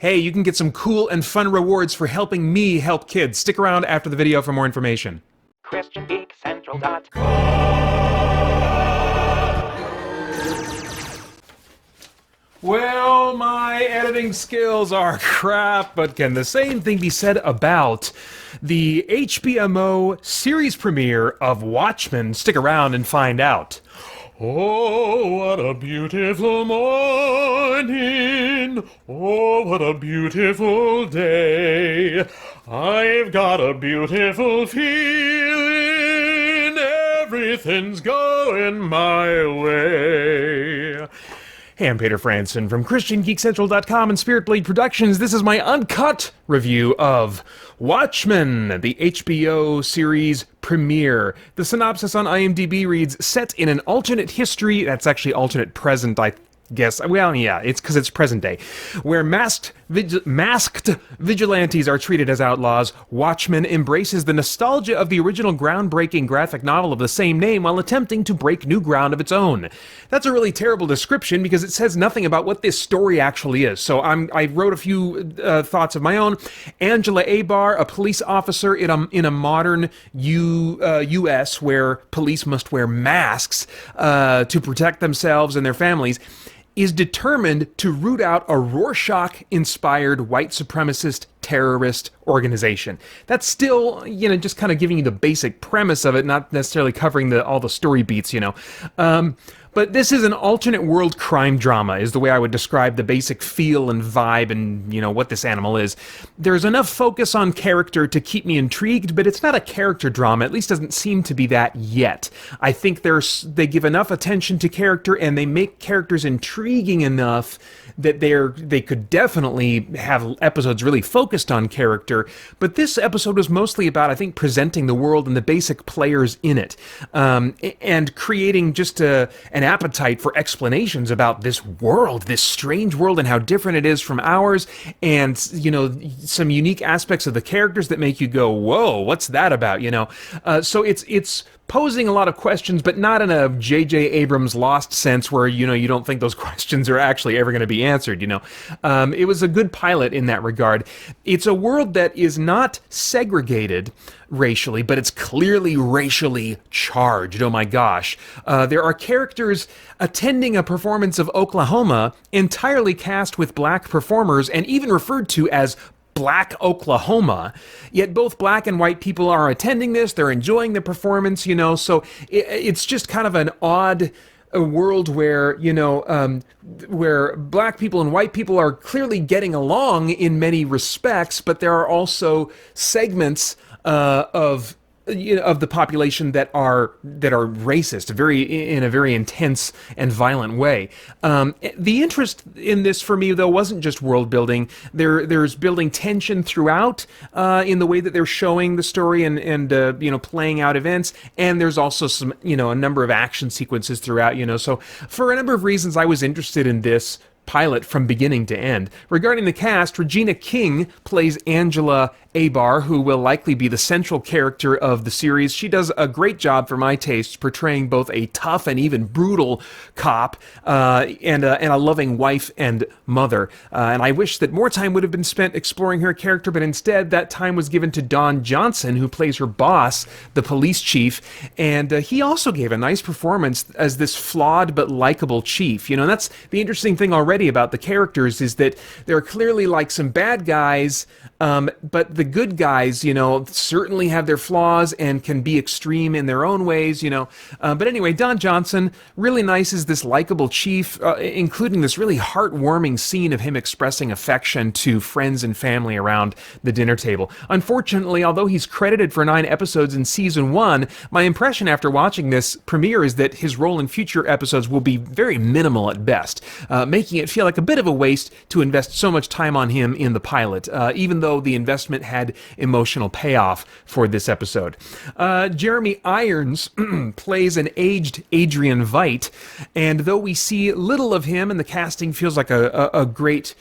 hey, you can get some cool and fun rewards for helping me help kids. Stick around after the video for more information. Well, my editing skills are crap, but can the same thing be said about the HBO series premiere of Watchmen? Stick around and find out. Oh, what a beautiful morning. Oh, what a beautiful day. I've got a beautiful feeling. Everything's going my way. Hey, I'm Peter Franson from christiangeekcentral.com and Spirit Blade Productions. This is my uncut review of Watchmen, the HBO series premiere. The synopsis on IMDb reads, set in an alternate history, that's actually alternate present, I guess. Well, yeah, it's because it's present day, where masked vigilantes are treated as outlaws. Watchmen embraces the nostalgia of the original groundbreaking graphic novel of the same name while attempting to break new ground of its own. That's a really terrible description because it says nothing about what this story actually is. So I wrote a few thoughts of my own. Angela Abar, a police officer in a modern U.S. where police must wear masks to protect themselves and their families, is determined to root out a Rorschach-inspired white supremacist terrorist organization. That's still, just kind of giving you the basic premise of it, not necessarily covering all the story beats, But this is an alternate world crime drama, is the way I would describe the basic feel and vibe and, what this animal is. There's enough focus on character to keep me intrigued, but it's not a character drama. At least doesn't seem to be that yet. I think they give enough attention to character and they make characters intriguing enough that they could definitely have episodes really focused on character, but this episode was mostly about, I think, presenting the world and the basic players in it, and creating just an appetite for explanations about this world, this strange world, and how different it is from ours, and, some unique aspects of the characters that make you go, whoa, what's that about, So it's posing a lot of questions, but not in a J.J. Abrams Lost sense where, you don't think those questions are actually ever going to be answered, It was a good pilot in that regard. It's a world that is not segregated racially, but it's clearly racially charged. Oh my gosh. There are characters attending a performance of Oklahoma entirely cast with black performers and even referred to as Black Oklahoma, yet both black and white people are attending this, they're enjoying the performance, so it's just kind of an odd world where, where black people and white people are clearly getting along in many respects, but there are also segments of the population that are racist, in a very intense and violent way. The interest in this for me, though, wasn't just world building. There's building tension throughout in the way that they're showing the story and playing out events, and there's also some a number of action sequences throughout. So for a number of reasons, I was interested in this pilot from beginning to end. Regarding the cast, Regina King plays Angela Abar, who will likely be the central character of the series. She does a great job for my taste, portraying both a tough and even brutal cop and a loving wife and mother. And I wish that more time would have been spent exploring her character, but instead that time was given to Don Johnson, who plays her boss, the police chief, and he also gave a nice performance as this flawed but likable chief. That's the interesting thing already about the characters, is that there are clearly like some bad guys, but the good guys, certainly have their flaws and can be extreme in their own ways, But anyway, Don Johnson, really nice as this likable chief, including this really heartwarming scene of him expressing affection to friends and family around the dinner table. Unfortunately, although he's credited for 9 episodes in season 1, my impression after watching this premiere is that his role in future episodes will be very minimal at best, making it feel like a bit of a waste to invest so much time on him in the pilot, even though the investment had emotional payoff for this episode. Jeremy Irons plays an aged Adrian Veidt, and though we see little of him and the casting feels like a great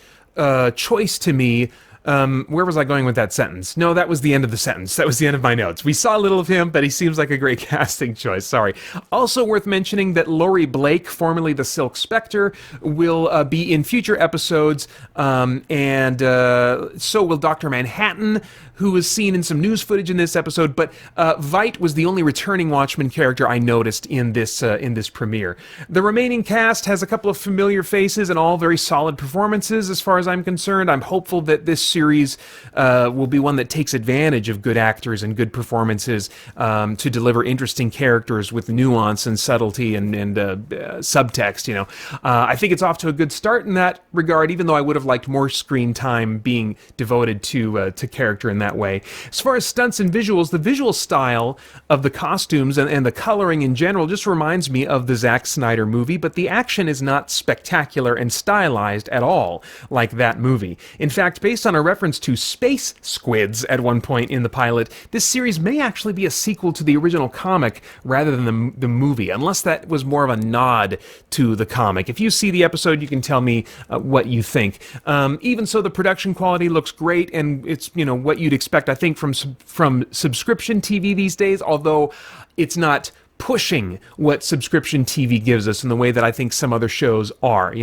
choice to me, Where was I going with that sentence? No, that was the end of the sentence. That was the end of my notes. We saw little of him, but he seems like a great casting choice. Sorry. Also worth mentioning that Laurie Blake, formerly the Silk Spectre, will be in future episodes, and so will Dr. Manhattan, who was seen in some news footage in this episode, but Veidt was the only returning Watchmen character I noticed in this premiere. The remaining cast has a couple of familiar faces and all very solid performances as far as I'm concerned. I'm hopeful that this series will be one that takes advantage of good actors and good performances to deliver interesting characters with nuance and subtlety and subtext. I think it's off to a good start in that regard, even though I would have liked more screen time being devoted to character in that way. As far as stunts and visuals, the visual style of the costumes and the coloring in general just reminds me of the Zack Snyder movie, but the action is not spectacular and stylized at all like that movie. In fact, based on a reference to space squids at one point in the pilot, this series may actually be a sequel to the original comic rather than the movie, unless that was more of a nod to the comic. If you see the episode, you can tell me what you think. Even so, the production quality looks great, and it's what you'd expect, I think, from subscription TV these days, although it's not pushing what subscription TV gives us in the way that I think some other shows are,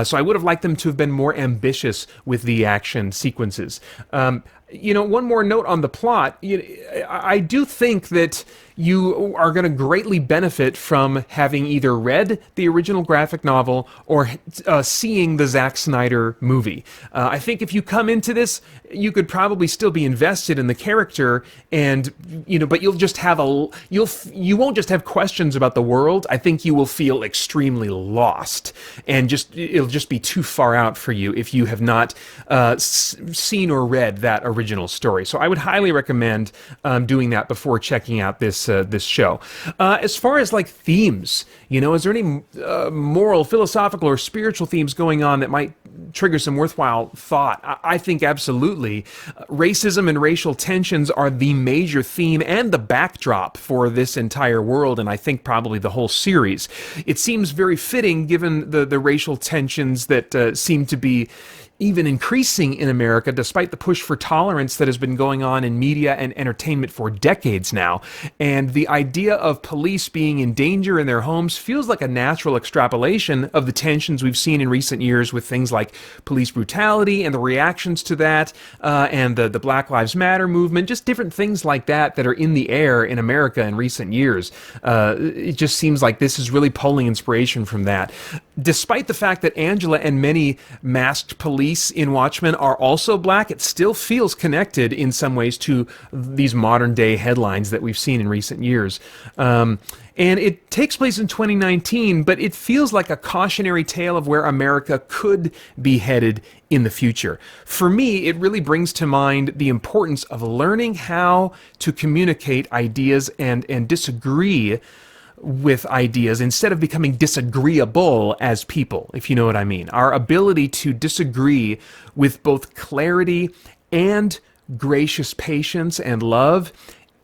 So I would have liked them to have been more ambitious with the action sequences. One more note on the plot. I do think that you are going to greatly benefit from having either read the original graphic novel or seeing the Zack Snyder movie. I think if you come into this, you could probably still be invested in the character, and but you'll just have you won't just have questions about the world. I think you will feel extremely lost, and it'll just be too far out for you if you have not seen or read that original story. So I would highly recommend doing that before checking out this show. As far as like themes, is there any moral, philosophical, or spiritual themes going on that might trigger some worthwhile thought? I think absolutely. Racism and racial tensions are the major theme and the backdrop for this entire world, and I think probably the whole series. It seems very fitting given the racial tensions that seem to be even increasing in America, despite the push for tolerance that has been going on in media and entertainment for decades now. And the idea of police being in danger in their homes feels like a natural extrapolation of the tensions we've seen in recent years with things like police brutality and the reactions to that, and the Black Lives Matter movement, just different things like that that are in the air in America in recent years. It just seems like this is really pulling inspiration from that. Despite the fact that Angela and many masked police in Watchmen are also black, it still feels connected in some ways to these modern day headlines that we've seen in recent years. And it takes place in 2019, but it feels like a cautionary tale of where America could be headed in the future. For me, it really brings to mind the importance of learning how to communicate ideas and disagree with ideas instead of becoming disagreeable as people, if you know what I mean. Our ability to disagree with both clarity and gracious patience and love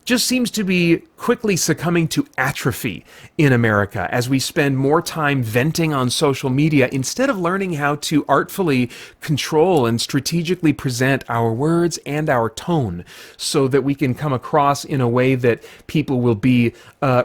just seems to be quickly succumbing to atrophy in America as we spend more time venting on social media instead of learning how to artfully control and strategically present our words and our tone so that we can come across in a way that people will be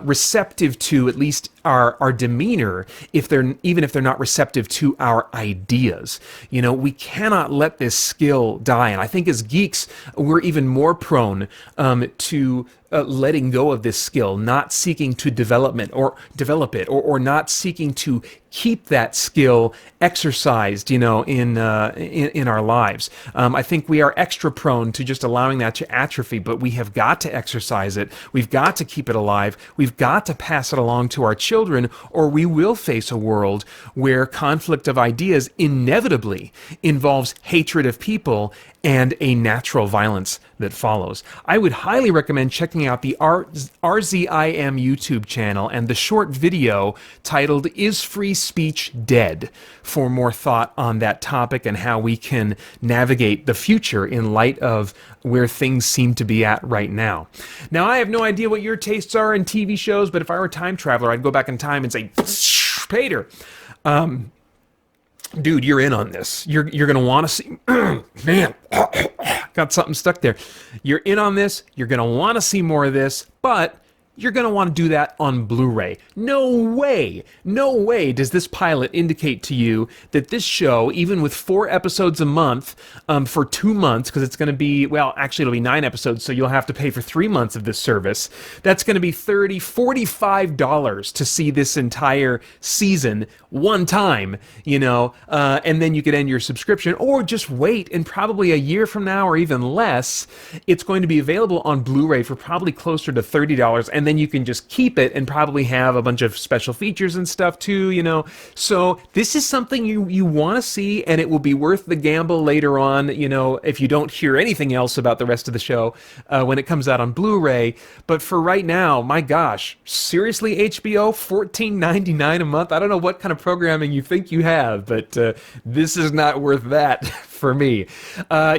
receptive to at least our demeanor, even if they're not receptive to our ideas. We cannot let this skill die, and I think as geeks we're even more prone to letting go of this skill, not seeking to develop it or not seeking to keep that skill exercised, in our lives. I think we are extra prone to just allowing that to atrophy, but we have got to exercise it. We've got to keep it alive. We've got to pass it along to our children, or we will face a world where conflict of ideas inevitably involves hatred of people and a natural violence that follows. I would highly recommend checking out the RZIM YouTube channel and the short video titled "Is Free Speech Dead?" for more thought on that topic and how we can navigate the future in light of where things seem to be at right now. Now, I have no idea what your tastes are in TV shows, but if I were a time traveler, I'd go back in time and say, Pater, dude, you're in on this. You're going to want to see... Man, got something stuck there. You're in on this. You're going to want to see more of this, but you're going to want to do that on Blu-ray. No way does this pilot indicate to you that this show, even with 4 episodes a month for 2 months, because it's going to be, well, actually it'll be 9 episodes, so you'll have to pay for 3 months of this service. That's going to be $30, $45 to see this entire season one time, and then you could end your subscription, or just wait, and probably a year from now or even less, it's going to be available on Blu-ray for probably closer to $30, and then you can just keep it and probably have a bunch of special features and stuff too, So this is something you want to see, and it will be worth the gamble later on, if you don't hear anything else about the rest of the show when it comes out on Blu-ray. But for right now, my gosh, seriously, HBO, $14.99 a month? I don't know what kind of programming you think you have, but this is not worth that for me.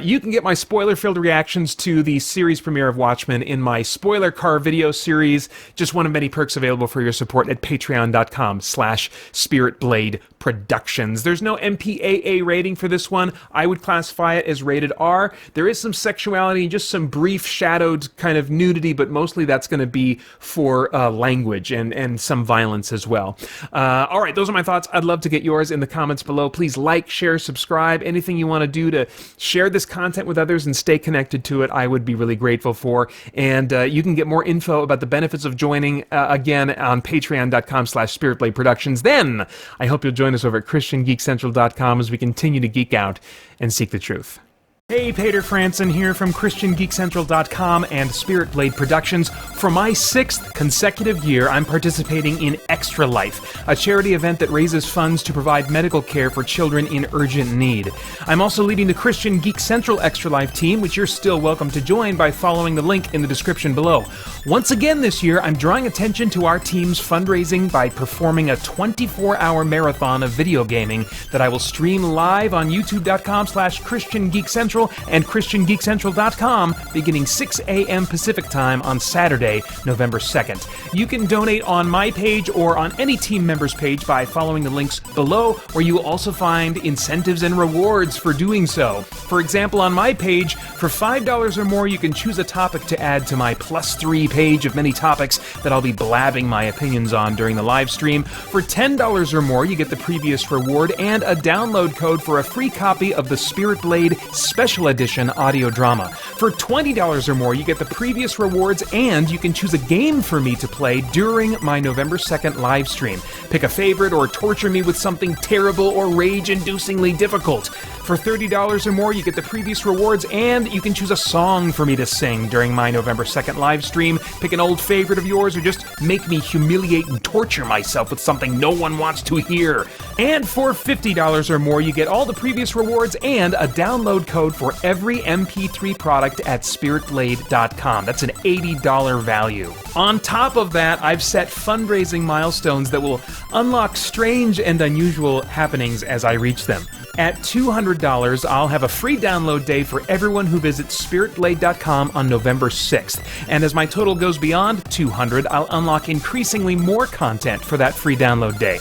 You can get my spoiler-filled reactions to the series premiere of Watchmen in my Spoiler Car video series, just one of many perks available for your support at patreon.com/SpiritBlade Productions. There's no MPAA rating for this one. I would classify it as rated R. There is some sexuality and just some brief shadowed kind of nudity, but mostly that's going to be for language and some violence as well. All right, those are my thoughts. I'd love to get yours in the comments below. Please like, share, subscribe, anything you want to do to share this content with others and stay connected to it, I would be really grateful for. And you can get more info about the benefits of joining again on patreon.com/SpiritBlade Productions. Then I hope you'll join us over at christiangeekcentral.com as we continue to geek out and seek the truth. Hey, Pater Franson here from christiangeekcentral.com and Spirit Blade Productions. For my 6th consecutive year, I'm participating in Extra Life, a charity event that raises funds to provide medical care for children in urgent need. I'm also leading the Christian Geek Central Extra Life team, which you're still welcome to join by following the link in the description below. Once again this year, I'm drawing attention to our team's fundraising by performing a 24-hour marathon of video gaming that I will stream live on youtube.com/ChristianGeekCentral and ChristianGeekCentral.com beginning 6 a.m. Pacific Time on Saturday, November 2nd. You can donate on my page or on any team member's page by following the links below, where you will also find incentives and rewards for doing so. For example, on my page, for $5 or more, you can choose a topic to add to my +3 page of many topics that I'll be blabbing my opinions on during the live stream. For $10 or more, you get the previous reward and a download code for a free copy of the Spirit Blade Special Edition audio drama. For $20 or more, you get the previous rewards, and you can choose a game for me to play during my November 2nd live stream. Pick a favorite or torture me with something terrible or rage-inducingly difficult. For $30 or more, you get the previous rewards, and you can choose a song for me to sing during my November 2nd live stream. Pick an old favorite of yours, or just make me humiliate and torture myself with something no one wants to hear. And for $50 or more, you get all the previous rewards and a download code for every MP3 product at SpiritBlade.com. That's an $80 value. On top of that, I've set fundraising milestones that will unlock strange and unusual happenings as I reach them. At $200, I'll have a free download day for everyone who visits SpiritBlade.com on November 6th. And as my total goes beyond $200, I'll unlock increasingly more content for that free download day.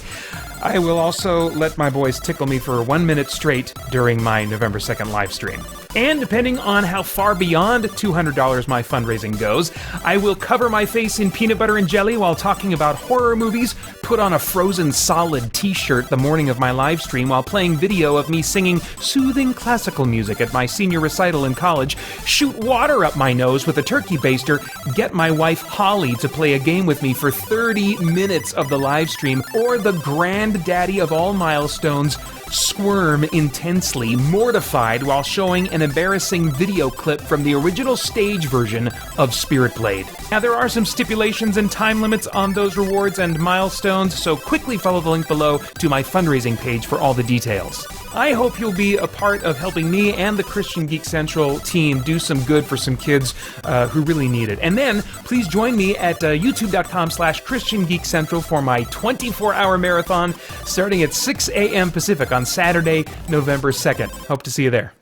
I will also let my boys tickle me for 1 minute straight during my November 2nd live stream. And depending on how far beyond $200 my fundraising goes, I will cover my face in peanut butter and jelly while talking about horror movies, put on a Frozen Solid t-shirt the morning of my live stream while playing video of me singing soothing classical music at my senior recital in college, shoot water up my nose with a turkey baster, get my wife Holly to play a game with me for 30 minutes of the live stream, or the granddaddy of all milestones, squirm intensely, mortified while showing an embarrassing video clip from the original stage version of Spirit Blade. Now, there are some stipulations and time limits on those rewards and milestones, so quickly follow the link below to my fundraising page for all the details. I hope you'll be a part of helping me and the Christian Geek Central team do some good for some kids who really need it. And then, please join me at youtube.com/ChristianGeekCentral for my 24-hour marathon starting at 6 a.m. Pacific on Saturday, November 2nd. Hope to see you there.